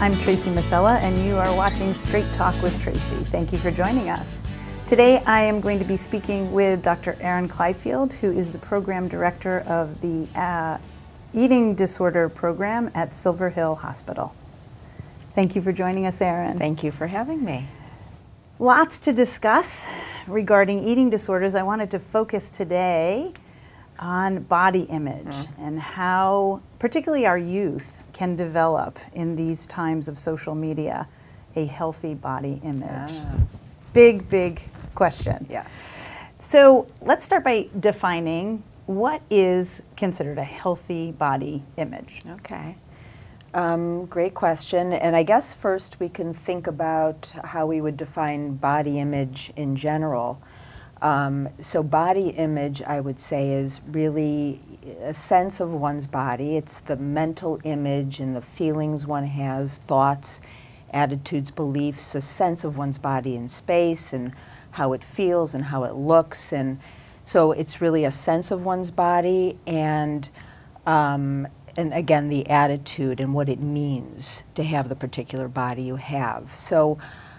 I'm Tracey Masella, and you are watching Straight Talk with Tracey. Thank you for joining us. Today I am going to be speaking with Dr. Erin Clyfield, who is the Program Director of the Eating Disorder Program at Silver Hill Hospital. Thank you for joining us, Erin. Thank you for having me. Lots to discuss regarding eating disorders. I wanted to focus today on body image and how particularly our youth can develop in these times of social media a healthy body image. Big, big question. Yes. So let's start by defining what is considered a healthy body image. Okay. Great question. And I guess first we can think about how we would define body image in general. So body image, I would say, is really a sense of one's body. It's the mental image and the feelings one has, thoughts, attitudes, beliefs, a sense of one's body in space and how it feels and how it looks. And so it's really a sense of one's body and again, the attitude and what it means to have the particular body you have. So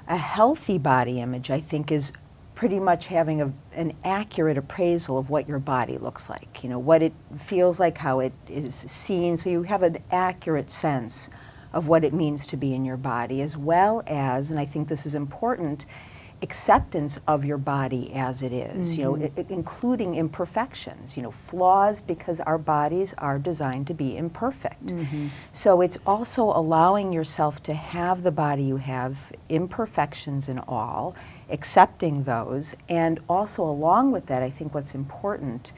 a healthy body image, I think, is pretty much having an accurate appraisal of what your body looks like, you know, what it feels like, how it is seen, so you have an accurate sense of what it means to be in your body, as well as, and I think this is important, acceptance of your body as it is, you know, including imperfections, you know, flaws, because our bodies are designed to be imperfect. So it's also allowing yourself to have the body you have, imperfections and all, accepting those, and also along with that, I think what's important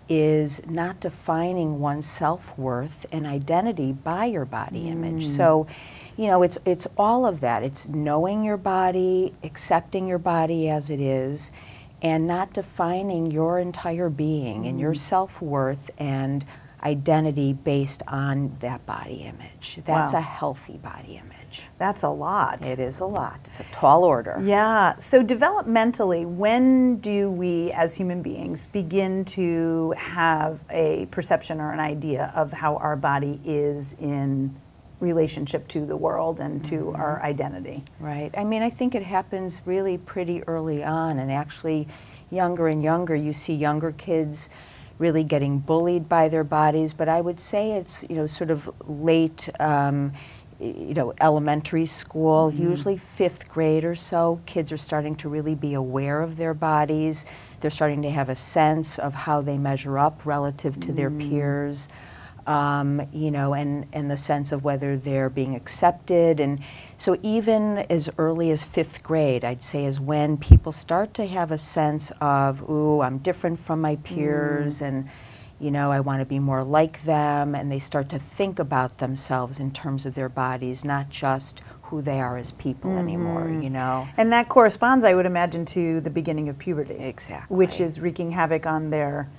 is not defining one's self-worth and identity by your body image. So, you know, it's all of that. It's knowing your body, accepting your body as it is, and not defining your entire being and your self-worth and identity based on that body image. That's a healthy body image. That's a lot. It is a lot. It's a tall order. Yeah. So developmentally, when do we as human beings begin to have a perception or an idea of how our body is in relationship to the world and to our identity? Right. I mean, I think it happens really pretty early on, and actually younger and younger, you see younger kids really getting bullied by their bodies, but I would say it's, you know, sort of late, you know, elementary school, usually 5th grade or so, kids are starting to really be aware of their bodies. They're starting to have a sense of how they measure up relative to their peers, you know, and the sense of whether they're being accepted. And so even as early as 5th grade, I'd say, is when people start to have a sense of, ooh, I'm different from my peers, and, you know, I want to be more like them, and they start to think about themselves in terms of their bodies, not just who they are as people anymore, you know. And that corresponds, I would imagine, to the beginning of puberty. Exactly. Which is wreaking havoc on their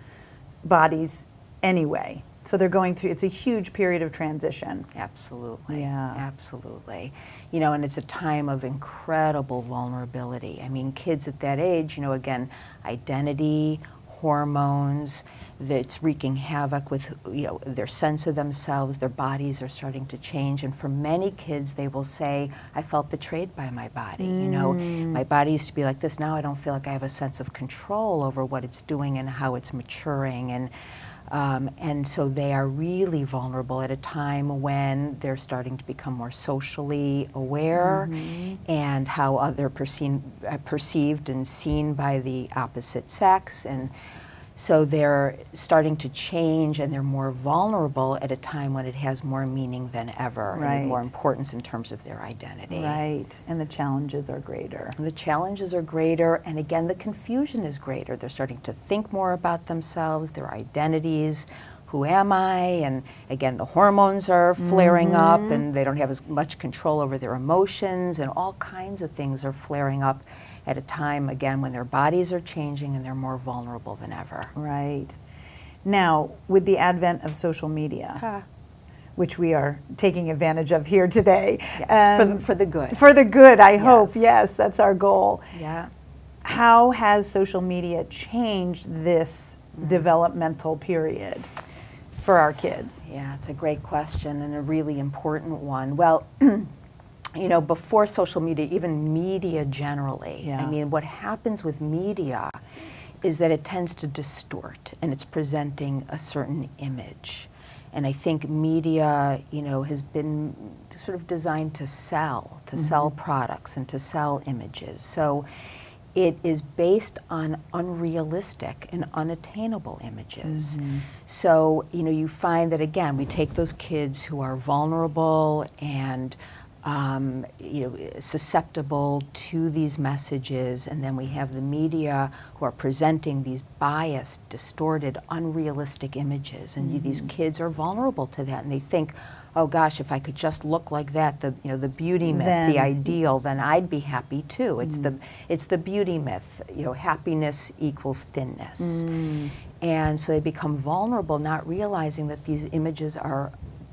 bodies anyway. So they're going through, it's a huge period of transition. Absolutely. Yeah. Absolutely. You know, and it's a time of incredible vulnerability. I mean, kids at that age, you know, again, identity, hormones, that's wreaking havoc with, you know, their sense of themselves, their bodies are starting to change. And for many kids, they will say, I felt betrayed by my body. You know, my body used to be like this, now I don't feel like I have a sense of control over what it's doing and how it's maturing. And so they are really vulnerable at a time when they're starting to become more socially aware and how they're perceived and seen by the opposite sex. And so they're starting to change, and they're more vulnerable at a time when it has more meaning than ever, and more importance in terms of their identity. Right, and the challenges are greater. And the challenges are greater, and again, the confusion is greater. They're starting to think more about themselves, their identities, who am I? And again, the hormones are flaring up, and they don't have as much control over their emotions, and all kinds of things are flaring up at a time, again, when their bodies are changing and they're more vulnerable than ever. Right. Now, with the advent of social media, which we are taking advantage of here today. Yes, for the good. For the good, I hope. Yes, that's our goal. Yeah. How has social media changed this developmental period for our kids? Yeah, it's a great question and a really important one. Well, you know, before social media, even media generally, Yeah. I mean, what happens with media is that it tends to distort, and it's presenting a certain image. And I think media, you know, has been sort of designed to sell products and to sell images. So it is based on unrealistic and unattainable images. So, you know, you find that, again, we take those kids who are vulnerable and you know, susceptible to these messages, and then we have the media who are presenting these biased, distorted, unrealistic images, and these kids are vulnerable to that, and they think, oh gosh, if I could just look like that, the the beauty myth, the ideal, then I'd be happy too. It's the beauty myth, you know, happiness equals thinness, and so they become vulnerable, not realizing that these images are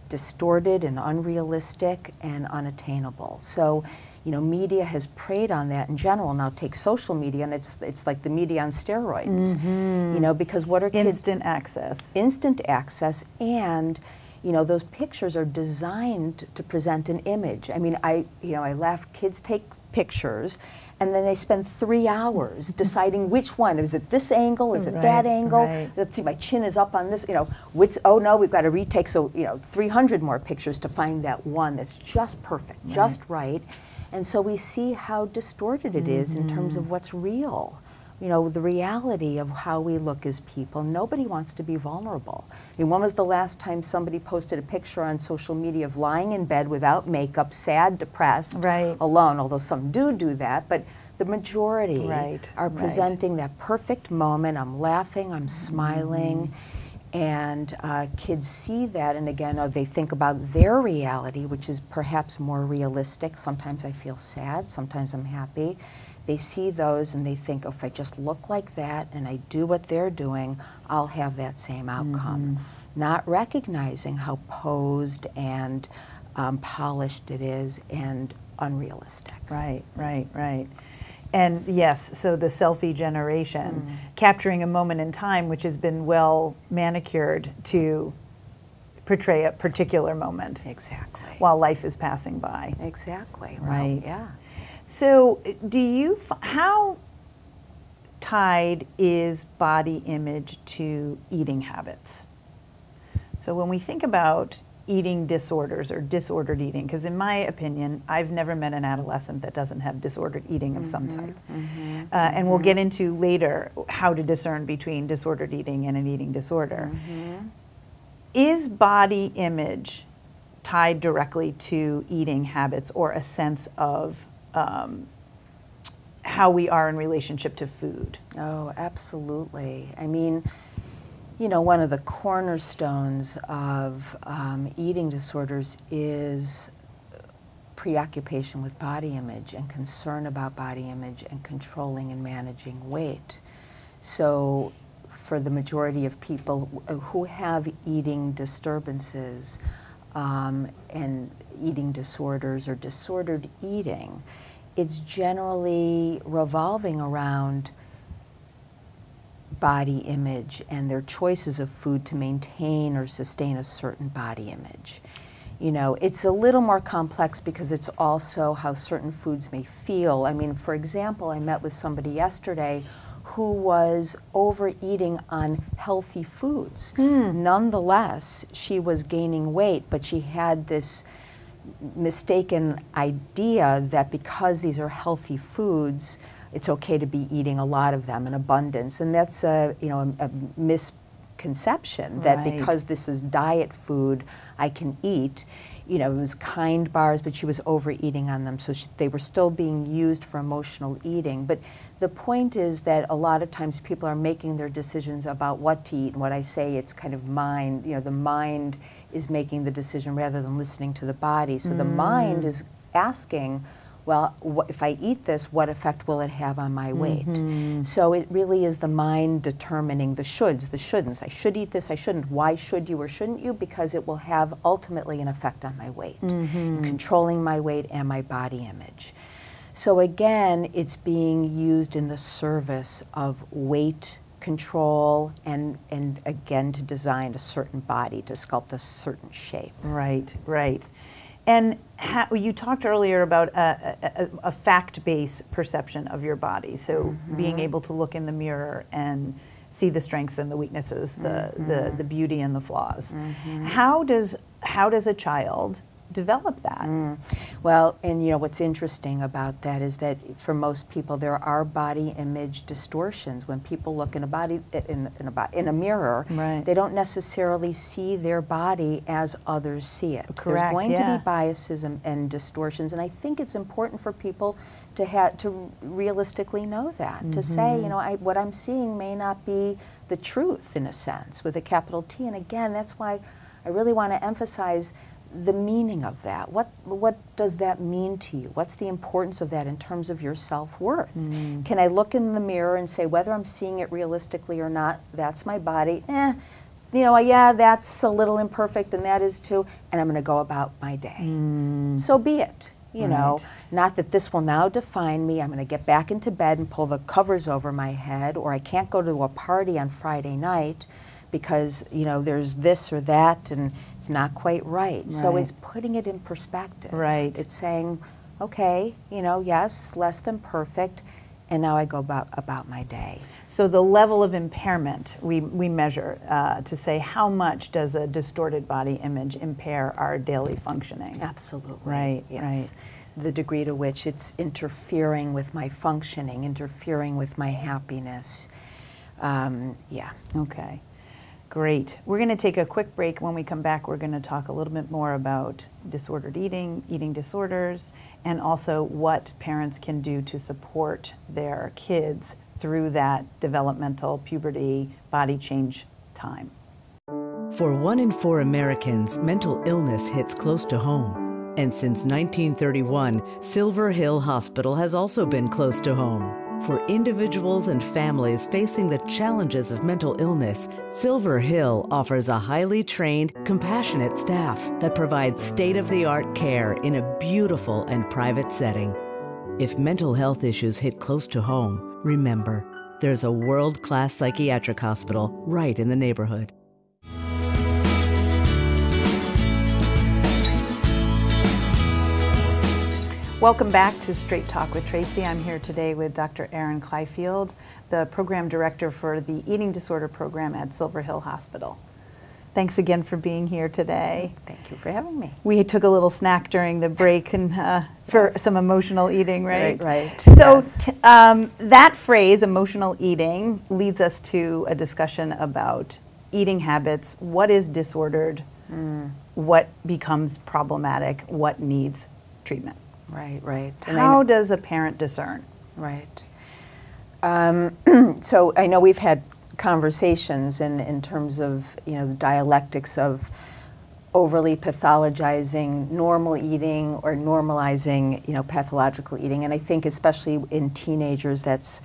distorted and unrealistic and unattainable. So, you know, media has preyed on that in general. Now take social media, and it's like the media on steroids. You know, because what are kids? Instant access. Instant access, and you know, those pictures are designed to present an image. I mean, I laugh. Kids take pictures, and then they spend 3 hours deciding which one. Is it this angle? Is it that angle? Let's see, my chin is up on this, you know, which, oh no, we've got to retake, so, you know, 300 more pictures to find that one that's just perfect, just right. And so we see how distorted it is in terms of what's real. You know, the reality of how we look as people. Nobody wants to be vulnerable. I mean, when was the last time somebody posted a picture on social media of lying in bed without makeup, sad, depressed, alone, although some do that, but the majority are presenting that perfect moment. I'm laughing, I'm smiling, and kids see that, and again, they think about their reality, which is perhaps more realistic. Sometimes I feel sad, sometimes I'm happy. They see those and they think, oh, if I just look like that and I do what they're doing, I'll have that same outcome. Not recognizing how posed and polished it is and unrealistic. Right. And yes, so the selfie generation, capturing a moment in time which has been well manicured to portray a particular moment. Exactly. While life is passing by. Exactly. Right. Well, yeah. So how tied is body image to eating habits? So when we think about eating disorders or disordered eating, because in my opinion, I've never met an adolescent that doesn't have disordered eating of some type. And we'll get into later how to discern between disordered eating and an eating disorder. Is body image tied directly to eating habits or a sense of how we are in relationship to food? Oh, absolutely. I mean, you know, one of the cornerstones of eating disorders is preoccupation with body image and concern about body image and controlling and managing weight. So for the majority of people who have eating disturbances and eating disorders or disordered eating, it's generally revolving around body image and their choices of food to maintain or sustain a certain body image. You know, it's a little more complex because it's also how certain foods may feel. I mean, for example, I met with somebody yesterday who was overeating on healthy foods. Nonetheless, she was gaining weight, but she had this mistaken idea that because these are healthy foods, it's okay to be eating a lot of them in abundance, and that's a misconception that because this is diet food, I can eat. You know, it was kind bars, but she was overeating on them, so they were still being used for emotional eating. But the point is that a lot of times people are making their decisions about what to eat, and what I say, it's kind of mind. You know, the mind is making the decision rather than listening to the body. So the mind is asking, well, if I eat this, what effect will it have on my weight? So it really is the mind determining the shoulds, the shouldn'ts. I should eat this, I shouldn't. Why should you or shouldn't you? Because it will have ultimately an effect on my weight, controlling my weight and my body image. So again, it's being used in the service of weight control and again to design a certain body, to sculpt a certain shape. Right. And you talked earlier about a fact-based perception of your body, so being able to look in the mirror and see the strengths and the weaknesses, the beauty and the flaws. How does a child develop that? Well, and you know what's interesting about that is that for most people there are body image distortions. When people look in a mirror, they don't necessarily see their body as others see it. Correct, There's going to be biases and distortions, and I think it's important for people to realistically know that, to say, you know, what I'm seeing may not be the truth in a sense, with a capital T. And again, that's why I really want to emphasize the meaning of that. What does that mean to you? What's the importance of that in terms of your self-worth? Can I look in the mirror and say, whether I'm seeing it realistically or not, that's my body, you know, yeah, that's a little imperfect, and that is too, and I'm going to go about my day. So be it. You know, not that this will now define me. I'm going to get back into bed and pull the covers over my head, or I can't go to a party on Friday night because, you know, there's this or that and it's not quite right. So it's putting it in perspective. It's saying, okay, you know, yes, less than perfect, and now I go about my day. So the level of impairment we measure to say how much does a distorted body image impair our daily functioning? Absolutely. Yes. The degree to which it's interfering with my functioning, interfering with my happiness. Okay. Great. We're going to take a quick break. When we come back, we're going to talk a little bit more about disordered eating, eating disorders, and also what parents can do to support their kids through that developmental puberty body change time. For 1 in 4 Americans, mental illness hits close to home. And since 1931, Silver Hill Hospital has also been close to home. For individuals and families facing the challenges of mental illness, Silver Hill offers a highly trained, compassionate staff that provides state-of-the-art care in a beautiful and private setting. If mental health issues hit close to home, remember, there's a world-class psychiatric hospital right in the neighborhood. Welcome back to Straight Talk with Tracey. I'm here today with Dr. Erin Clyfield, the Program Director for the Eating Disorder Program at Silver Hill Hospital. Thanks again for being here today. Thank you for having me. We took a little snack during the break and for some emotional eating, right? Right. So that phrase, emotional eating, leads us to a discussion about eating habits. What is disordered? What becomes problematic? What needs treatment? Right. And how does a parent discern? Right. So I know we've had conversations in terms of, you know, the dialectics of overly pathologizing normal eating or normalizing, you know, pathological eating, and I think especially in teenagers that's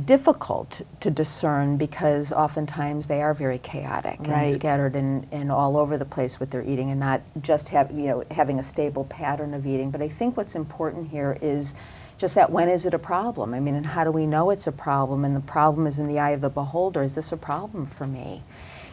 difficult to discern because oftentimes they are very chaotic and scattered and all over the place with their eating and not just having a stable pattern of eating. But I think what's important here is just that when is it a problem? I mean, and how do we know it's a problem? And the problem is in the eye of the beholder. Is this a problem for me?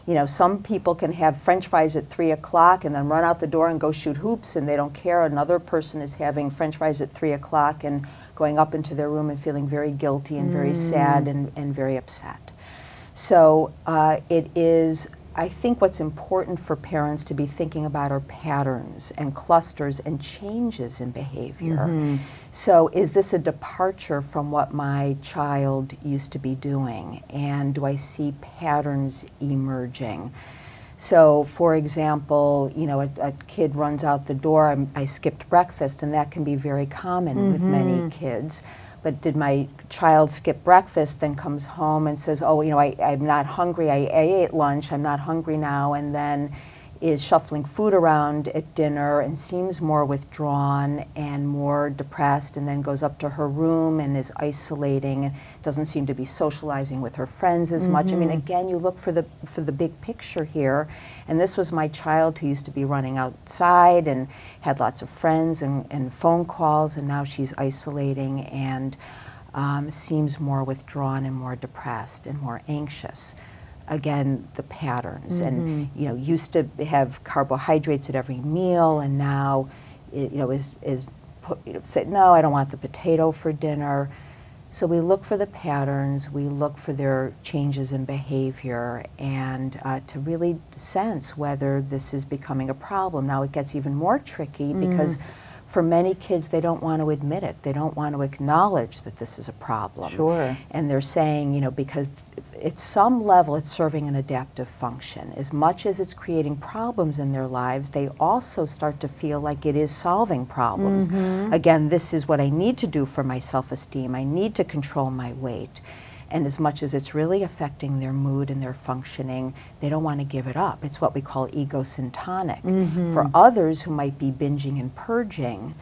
You know, some people can have French fries at 3 o'clock and then run out the door and go shoot hoops and they don't care. Another person is having French fries at 3 o'clock and going up into their room and feeling very guilty and very sad and very upset. So it is, I think what's important for parents to be thinking about are patterns and clusters and changes in behavior. So is this a departure from what my child used to be doing? And do I see patterns emerging? So, for example, you know, a kid runs out the door, I skipped breakfast, and that can be very common with many kids. But did my child skip breakfast, then comes home and says, oh, you know, I'm not hungry, I ate lunch, I'm not hungry now, and then is shuffling food around at dinner and seems more withdrawn and more depressed, and then goes up to her room and is isolating and doesn't seem to be socializing with her friends as much. I mean, again, you look for the big picture here, and this was my child who used to be running outside and had lots of friends and phone calls, and now she's isolating and seems more withdrawn and more depressed and more anxious. again, the patterns. And, you know, used to have carbohydrates at every meal, and now, you know, say, no, I don't want the potato for dinner. So we look for the patterns, we look for their changes in behavior, and to really sense whether this is becoming a problem. Now it gets even more tricky because for many kids, they don't want to admit it. They don't want to acknowledge that this is a problem. Sure. And they're saying, you know, because at some level it's serving an adaptive function. As much as it's creating problems in their lives, they also start to feel like it is solving problems. Again, this is what I need to do for my self-esteem. I need to control my weight. And as much as it's really affecting their mood and their functioning, they don't want to give it up. It's what we call egosyntonic. For others who might be binging and purging,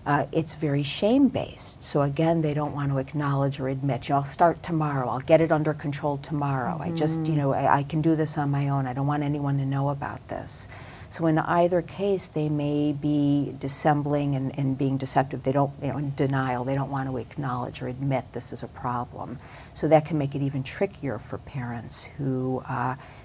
it's very shame-based. So again, they don't want to acknowledge or admit, I'll start tomorrow, I'll get it under control tomorrow. I just, you know, I can do this on my own. I don't want anyone to know about this. So in either case, they may be dissembling and being deceptive. They don't, you know, in denial. They don't want to acknowledge or admit this is a problem. So that can make it even trickier for parents who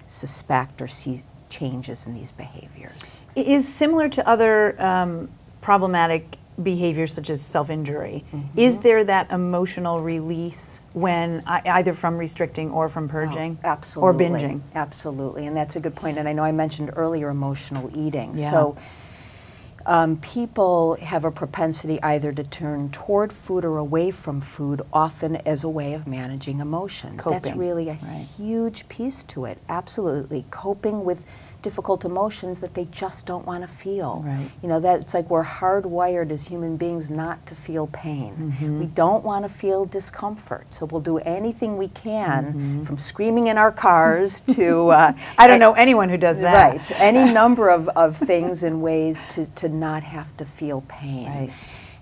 suspect or see changes in these behaviors. It is similar to other problematic behaviors such as self-injury. Is there that emotional release when either from restricting or from purging? Oh, absolutely. Or binging? Absolutely, and that's a good point. And I know I mentioned earlier emotional eating. Yeah. So people have a propensity either to turn toward food or away from food, often as a way of managing emotions. Coping. That's really a huge piece to it. Absolutely. Coping with difficult emotions that they just don't want to feel. Right. You know, that's like we're hardwired as human beings not to feel pain. We don't want to feel discomfort, so we'll do anything we can, from screaming in our cars to I don't know anyone who does that. Right, any number of things and ways to not have to feel pain. Right.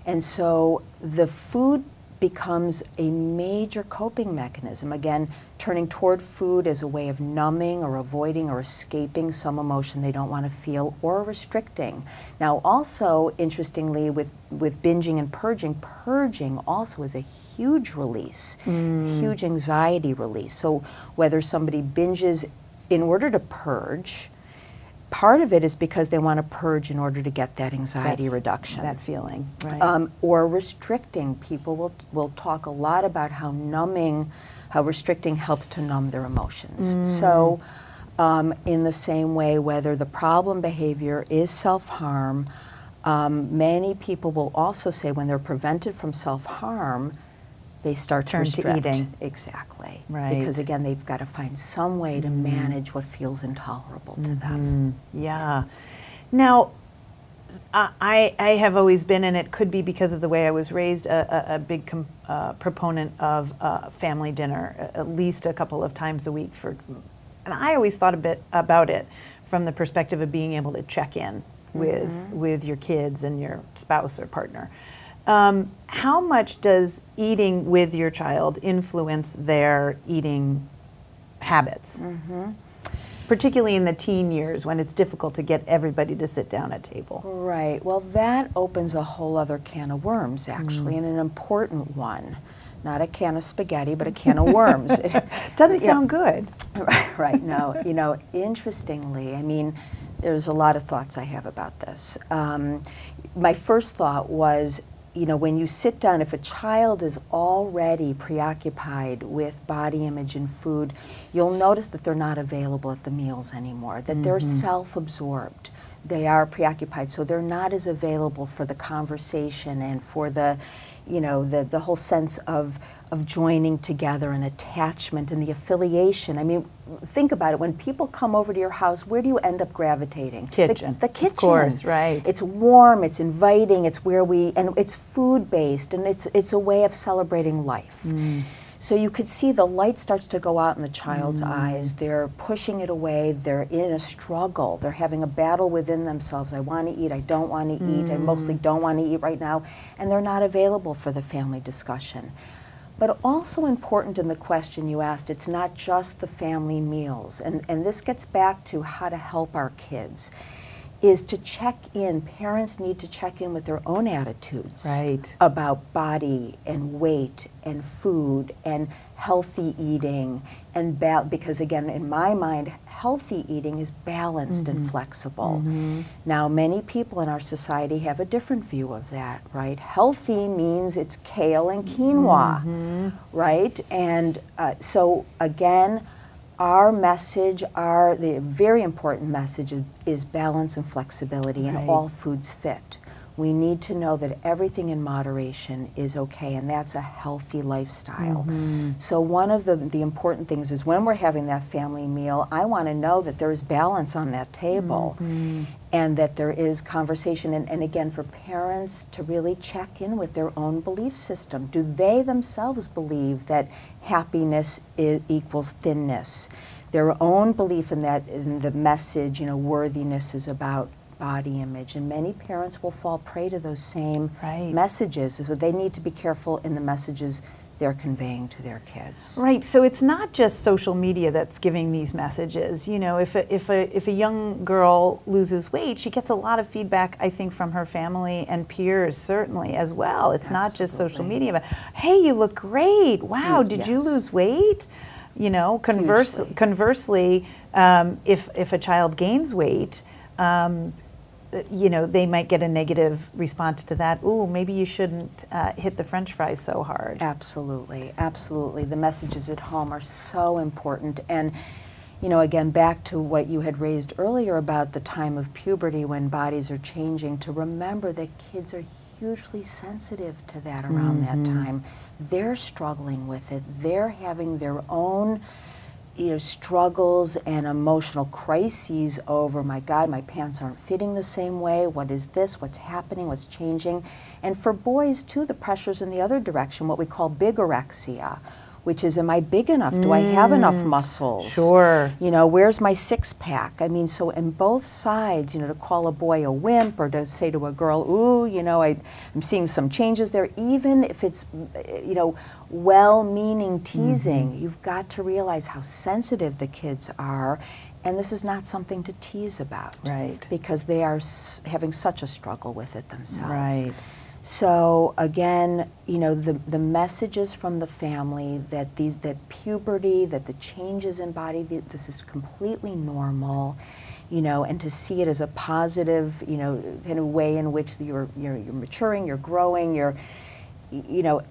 And so the food becomes a major coping mechanism. Again, turning toward food as a way of numbing or avoiding or escaping some emotion they don't want to feel, or restricting. Now also, interestingly, with binging and purging also is a huge release, huge anxiety release. So whether somebody binges in order to purge, part of it is because they want to purge in order to get that anxiety reduction. That feeling, right. Or restricting. People will talk a lot about how restricting helps to numb their emotions. So in the same way, whether the problem behavior is self-harm, many people will also say when they're prevented from self-harm, they start to restrict. Turn to eating. Exactly. Right. Because again, they've got to find some way to manage what feels intolerable to them. Yeah. Now, I have always been, and it could be because of the way I was raised, a big proponent of family dinner, at least a couple of times a week. And I always thought a bit about it from the perspective of being able to check in with your kids and your spouse or partner. How much does eating with your child influence their eating habits? Particularly in the teen years when it's difficult to get everybody to sit down at table. Right. Well, that opens a whole other can of worms, actually, and an important one. Not a can of spaghetti, but a can of worms. Doesn't sound good. Right. No. You know, interestingly, I mean, there's a lot of thoughts I have about this. My first thought was, you know, when you sit down, if a child is already preoccupied with body image and food, you'll notice that they're not available at the meals anymore, that they're self-absorbed. They are preoccupied, so they're not as available for the conversation and for the, you know, the whole sense of joining together and attachment and the affiliation. I mean, think about it. When people come over to your house, where do you end up gravitating? Kitchen. The kitchen. Of course, right. It's warm, it's inviting, it's where and it's food-based, and it's a way of celebrating life. So you could see the light starts to go out in the child's eyes. They're pushing it away. They're in a struggle. They're having a battle within themselves. I want to eat. I don't want to eat. I mostly don't want to eat right now. And they're not available for the family discussion. But also important in the question you asked, it's not just the family meals. And this gets back to how to help our kids. is to check in. Parents need to check in with their own attitudes Right. about body and weight and food and healthy eating, and because again, in my mind, healthy eating is balanced and flexible. Now, many people in our society have a different view of that, right? Healthy means it's kale and quinoa, right? And so again, our message, the very important message is balance and flexibility, and Right. all foods fit. We need to know that everything in moderation is okay, and that's a healthy lifestyle. So one of the important things is when we're having that family meal, I want to know that there's balance on that table and that there is conversation. And again, for parents to really check in with their own belief system. Do they themselves believe that happiness equals thinness? Their own belief in that, in the message, worthiness is about body image, and many parents will fall prey to those same Right. messages. So they need to be careful in the messages they're conveying to their kids. Right. So it's not just social media that's giving these messages. If a young girl loses weight, she gets a lot of feedback, I think, from her family and peers certainly as well. It's not just social Absolutely. media, but hey, you look great. Wow, did you Yes. lose weight? Hugely. Conversely, if a child gains weight, they might get a negative response to that. Ooh, maybe you shouldn't hit the French fries so hard. Absolutely, absolutely. The messages at home are so important. And, again, back to what you had raised earlier about the time of puberty when bodies are changing, to remember that kids are hugely sensitive to that around that time. They're struggling with it. They're having their own struggles and emotional crises over, my God, my pants aren't fitting the same way. What is this? What's happening? What's changing? And for boys, too, the pressure's in the other direction, what we call bigorexia, which is, am I big enough? Do I have enough muscles? Sure. Where's my six-pack? I mean, so in both sides, to call a boy a wimp or to say to a girl, ooh, I'm seeing some changes there, even if it's, well-meaning teasing, you've got to realize how sensitive the kids are, and this is not something to tease about. Right. Because they are having such a struggle with it themselves. Right. So again, the messages from the family that puberty, that the changes in body, this is completely normal, and to see it as a positive, kind of way in which you're maturing, you're growing,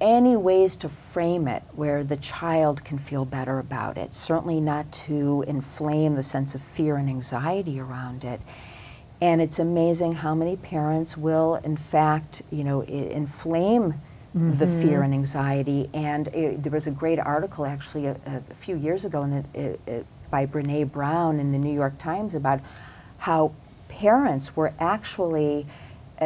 any ways to frame it where the child can feel better about it. Certainly not to inflame the sense of fear and anxiety around it. And it's amazing how many parents will, in fact, inflame the fear and anxiety. And there was a great article, actually, a few years ago by Brene Brown in the New York Times about how parents were actually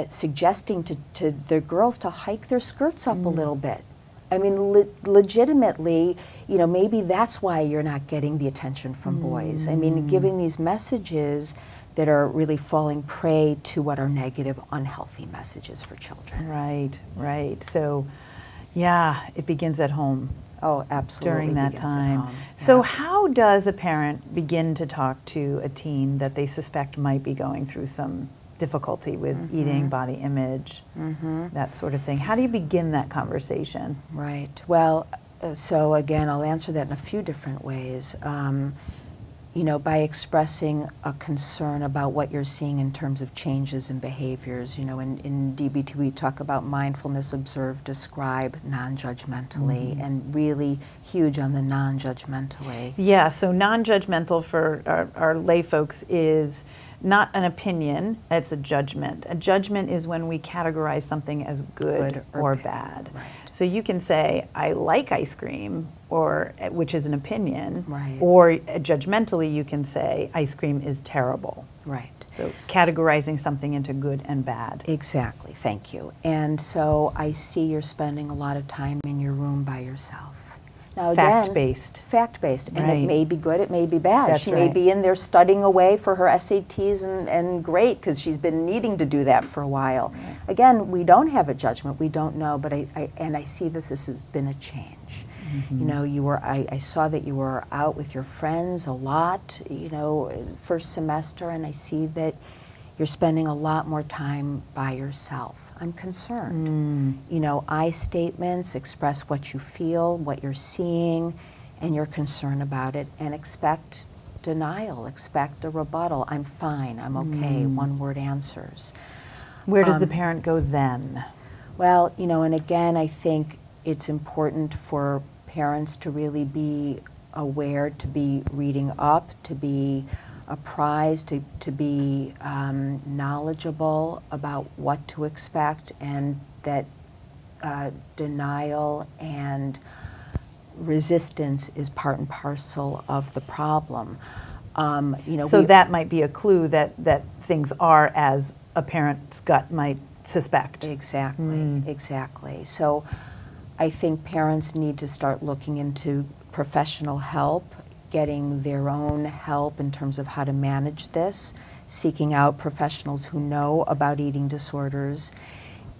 suggesting to their girls to hike their skirts up a little bit. I mean, legitimately, maybe that's why you're not getting the attention from boys. I mean, giving these messages that are really falling prey to what are negative, unhealthy messages for children. Right, right. So, yeah, it begins at home. Oh, absolutely. During that begins at time. home. So Yeah. how does a parent begin to talk to a teen that they suspect might be going through some difficulty with eating, body image, that sort of thing? How do you begin that conversation? Right. Well, so again, I'll answer that in a few different ways. By expressing a concern about what you're seeing in terms of changes in behaviors. In DBT we talk about mindfulness, observe, describe, non-judgmentally, and really huge on the non-judgmentally. Yeah, so non-judgmental for our lay folks is not an opinion, it's a judgment. A judgment is when we categorize something as good or bad. Right. So you can say, I like ice cream, which is an opinion, Right. or judgmentally you can say, ice cream is terrible. Right. So categorizing something into good and bad. Exactly, thank you. And so I see you're spending a lot of time in your room by yourself. Now again, Fact-based. Fact-based, and Right. it may be good, it may be bad. That's She may right. be in there studying away for her SATs and great, because she's been needing to do that for a while. Right. Again, we don't have a judgment, we don't know, but I see that this has been a change. I saw that you were out with your friends a lot, first semester, and I see that You're spending a lot more time by yourself. I'm concerned. You know, I statements express what you feel, what you're seeing, and you're concerned about it, and expect denial, expect a rebuttal. I'm fine, I'm okay, one-word answers. Where does the parent go then? Well, you know, and again, I think it's important for parents to really be aware, to be reading up, to be apprised, to be knowledgeable about what to expect, and that denial and resistance is part and parcel of the problem. You know, so that might be a clue that things are as a parent's gut might suspect. Exactly, exactly. So I think parents need to start looking into professional help, getting their own help in terms of how to manage this, seeking out professionals who know about eating disorders,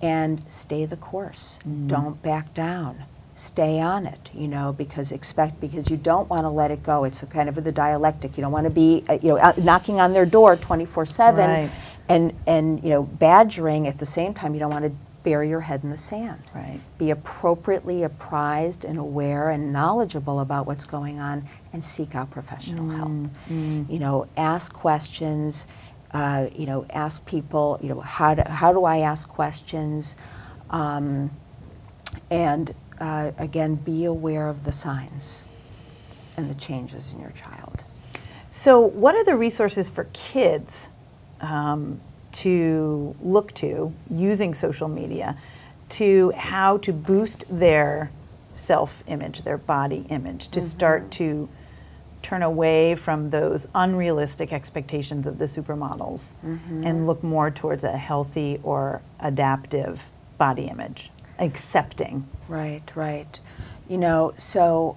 and stay the course. Don't back down. Stay on it, you know, because you don't want to let it go. It's a kind of the dialectic. You don't want to be, you know, knocking on their door 24/7, Right. and you know, badgering at the same time. You don't want to bury your head in the sand. Right. Be appropriately apprised and aware and knowledgeable about what's going on, and seek out professional help. You know, ask questions. You know, ask people. You know, how do I ask questions? And again, be aware of the signs and the changes in your child. So what are the resources for kids to look to using social media to how to boost their self-image, their body image, to start to turn away from those unrealistic expectations of the supermodels and look more towards a healthy or adaptive body image, accepting? Right, right. You know, so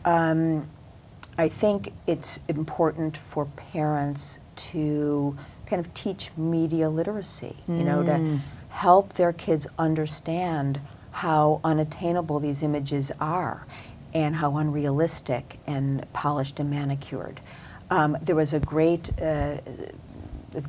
I think it's important for parents to kind of teach media literacy, you know, to help their kids understand how unattainable these images are and how unrealistic and polished and manicured. There was a great, it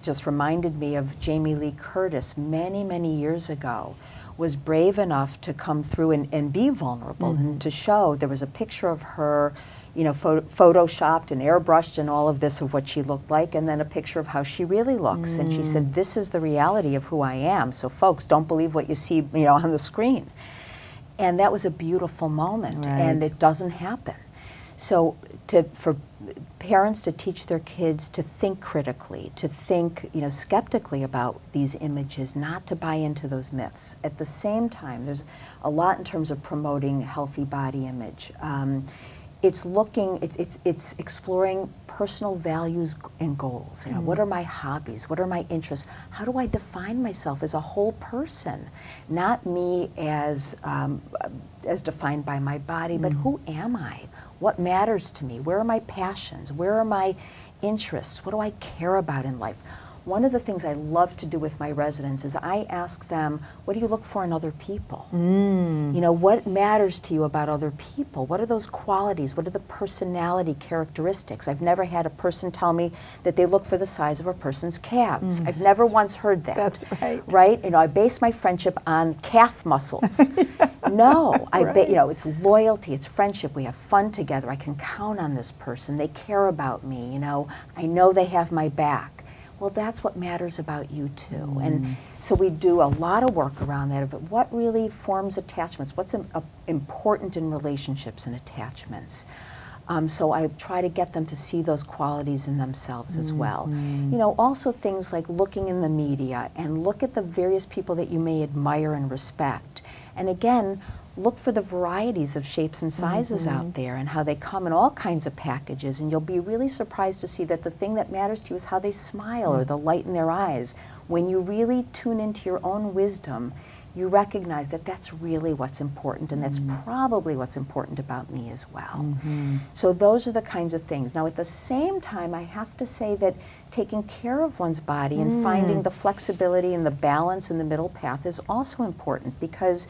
just reminded me of Jamie Lee Curtis many, many years ago, was brave enough to come through and be vulnerable and to show. There was a picture of her, you know, photoshopped and airbrushed and all of this of what she looked like, and then a picture of how she really looks. And she said, this is the reality of who I am. So folks, don't believe what you see, you know, on the screen. And that was a beautiful moment, and it doesn't happen. So for parents to teach their kids to think critically, to think, you know, skeptically about these images, not to buy into those myths. At the same time, there's a lot in terms of promoting healthy body image. It's looking, it's exploring personal values and goals. You know, what are my hobbies? What are my interests? How do I define myself as a whole person? Not me as defined by my body, but who am I? What matters to me? Where are my passions? Where are my interests? What do I care about in life? One of the things I love to do with my residents is I ask them, what do you look for in other people? You know, what matters to you about other people? What are those qualities? What are the personality characteristics? I've never had a person tell me that they look for the size of a person's calves. I've never once heard that. That's right. Right? You know, I base my friendship on calf muscles. No, you know, it's loyalty, it's friendship. We have fun together. I can count on this person. They care about me. You know, I know they have my back. Well, that's what matters about you too. And so we do a lot of work around that, but what really forms attachments? What's important in relationships and attachments? So I try to get them to see those qualities in themselves as well. You know, also things like looking in the media and look at the various people that you may admire and respect. And again, look for the varieties of shapes and sizes out there and how they come in all kinds of packages, and you'll be really surprised to see that the thing that matters to you is how they smile or the light in their eyes. When you really tune into your own wisdom, you recognize that that's really what's important, and that's probably what's important about me as well. So those are the kinds of things. Now at the same time, I have to say that taking care of one's body and finding the flexibility and the balance in the middle path is also important, because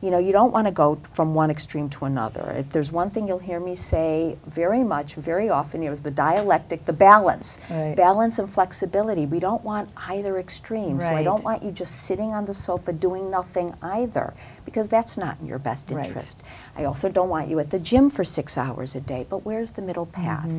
You know, you don't want to go from one extreme to another. If there's one thing you'll hear me say very much, very often, is the dialectic, the balance. Right. Balance and flexibility. We don't want either extreme. So I Right. don't want you just sitting on the sofa doing nothing either, because that's not in your best Right. interest. I also don't want you at the gym for 6 hours a day, but where's the middle path?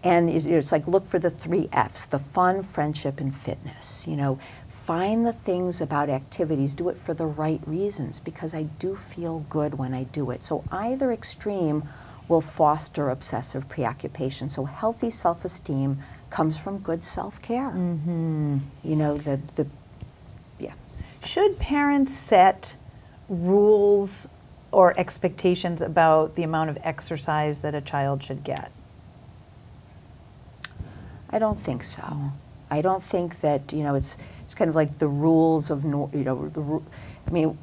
And it's like, look for the 3 Fs, the fun, friendship, and fitness. You know, find the things about activities, do it for the right reasons, because I do feel good when I do it. So either extreme will foster obsessive preoccupation. So healthy self-esteem comes from good self-care. You know, yeah. Should parents set rules or expectations about the amount of exercise that a child should get? I don't think so. I don't think that, you know, it's kind of like the rules of, you know, I mean,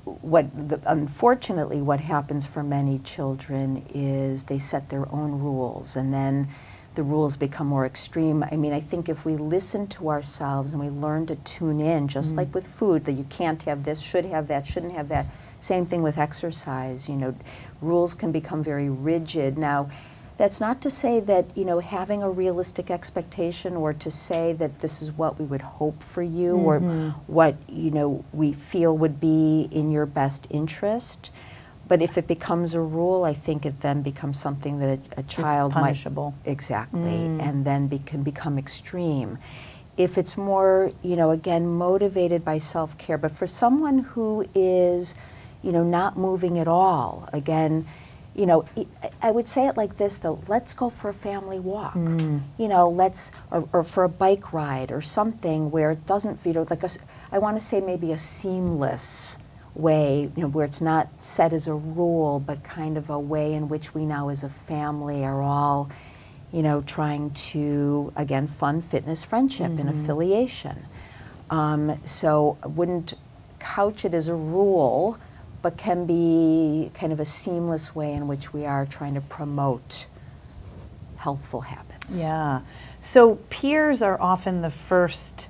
unfortunately what happens for many children is they set their own rules, and then the rules become more extreme. I mean, I think if we listen to ourselves and we learn to tune in, just like with food, that you can't have this, should have that, shouldn't have that, same thing with exercise. You know, rules can become very rigid. Now, that's not to say that, you know, having a realistic expectation, or to say that this is what we would hope for you, or what, you know, we feel would be in your best interest. But if it becomes a rule, I think it then becomes something that a child might... punishable. Exactly, and then can become extreme. If it's more, you know, again, motivated by self-care, but for someone who is, you know, not moving at all, again, you know, I would say it like this, though: let's go for a family walk. You know, or for a bike ride or something where it doesn't, you know, like I want to say maybe a seamless way, you know, where it's not set as a rule, but kind of a way in which we now as a family are all, you know, trying to, again, fun, fitness, friendship, and affiliation. So I wouldn't couch it as a rule, but can be kind of a seamless way in which we are trying to promote healthful habits. Yeah. So peers are often the first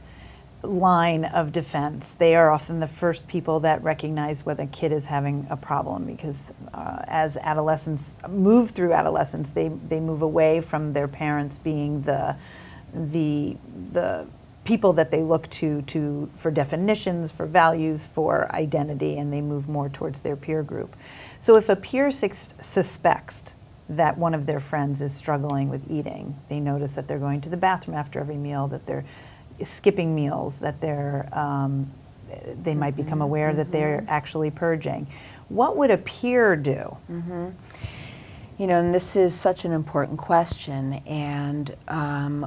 line of defense. They are often the first people that recognize whether a kid is having a problem, because as adolescents move through adolescence, they move away from their parents being the people that they look to for definitions, for values, for identity, and they move more towards their peer group. So if a peer suspects that one of their friends is struggling with eating, they notice that they're going to the bathroom after every meal, that they're skipping meals, that they might become aware that they're actually purging. What would a peer do? You know, and this is such an important question, and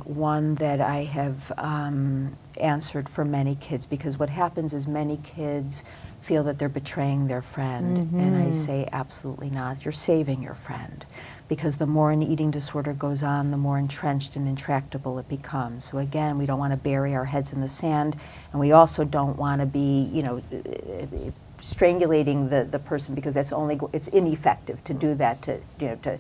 one that I have answered for many kids, because what happens is many kids feel that they're betraying their friend, and I say absolutely not. You're saving your friend, because the more an eating disorder goes on, the more entrenched and intractable it becomes. So again, we don't want to bury our heads in the sand, and we also don't want to be, you know, strangulating the person, because that's it's ineffective to do that, to, you know, to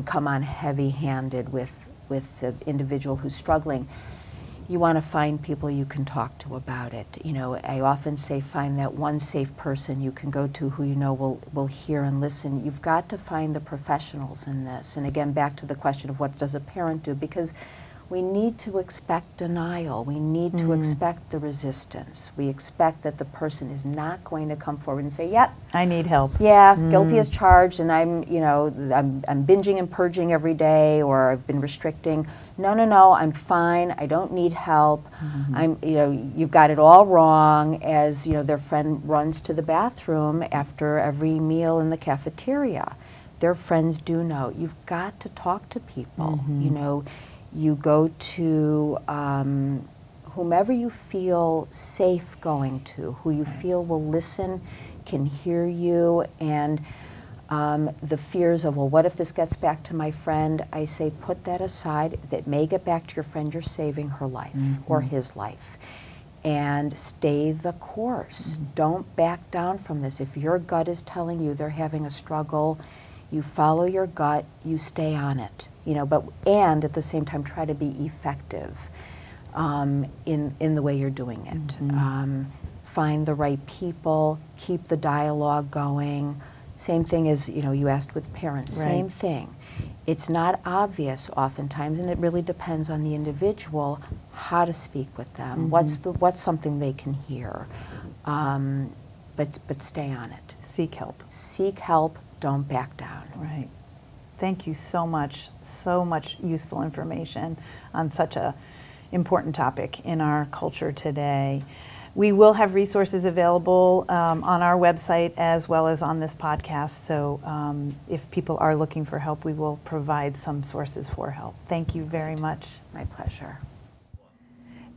come on heavy-handed with the individual who's struggling. You want to find people you can talk to about it. You know, I often say find that one safe person you can go to who you know will hear and listen. You've got to find the professionals in this. And again, back to the question of what does a parent do, because we need to expect denial. We need to expect the resistance. We expect that the person is not going to come forward and say, yep, I need help. Yeah, guilty as charged, and I'm binging and purging every day, or I've been restricting. No, I'm fine. I don't need help. You've got it all wrong, as, you know, their friend runs to the bathroom after every meal in the cafeteria. Their friends do know. You've got to talk to people, you know. You go to whomever you feel safe going to, who you feel will listen, can hear you, and the fears of, well, what if this gets back to my friend? I say, put that aside. That may get back to your friend. You're saving her life or his life. And stay the course. Don't back down from this. If your gut is telling you they're having a struggle, you follow your gut, you stay on it. You know, and at the same time try to be effective in the way you're doing it. find the right people, keep the dialogue going. Same thing as, you asked with parents, Right. same thing. It's not obvious oftentimes, and it really depends on the individual how to speak with them. What's something they can hear, but stay on it. Seek help. Seek help. Don't back down. Right. Thank you so much useful information on such a important topic in our culture today. We will have resources available on our website as well as on this podcast. So if people are looking for help, we will provide some sources for help. Thank you very much. My pleasure.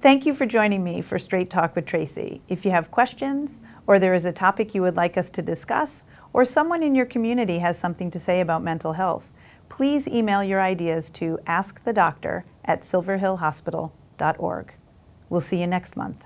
Thank you for joining me for Straight Talk with Tracey. If you have questions, or there is a topic you would like us to discuss, or someone in your community has something to say about mental health, please email your ideas to askthedoctor@silverhillhospital.org. We'll see you next month.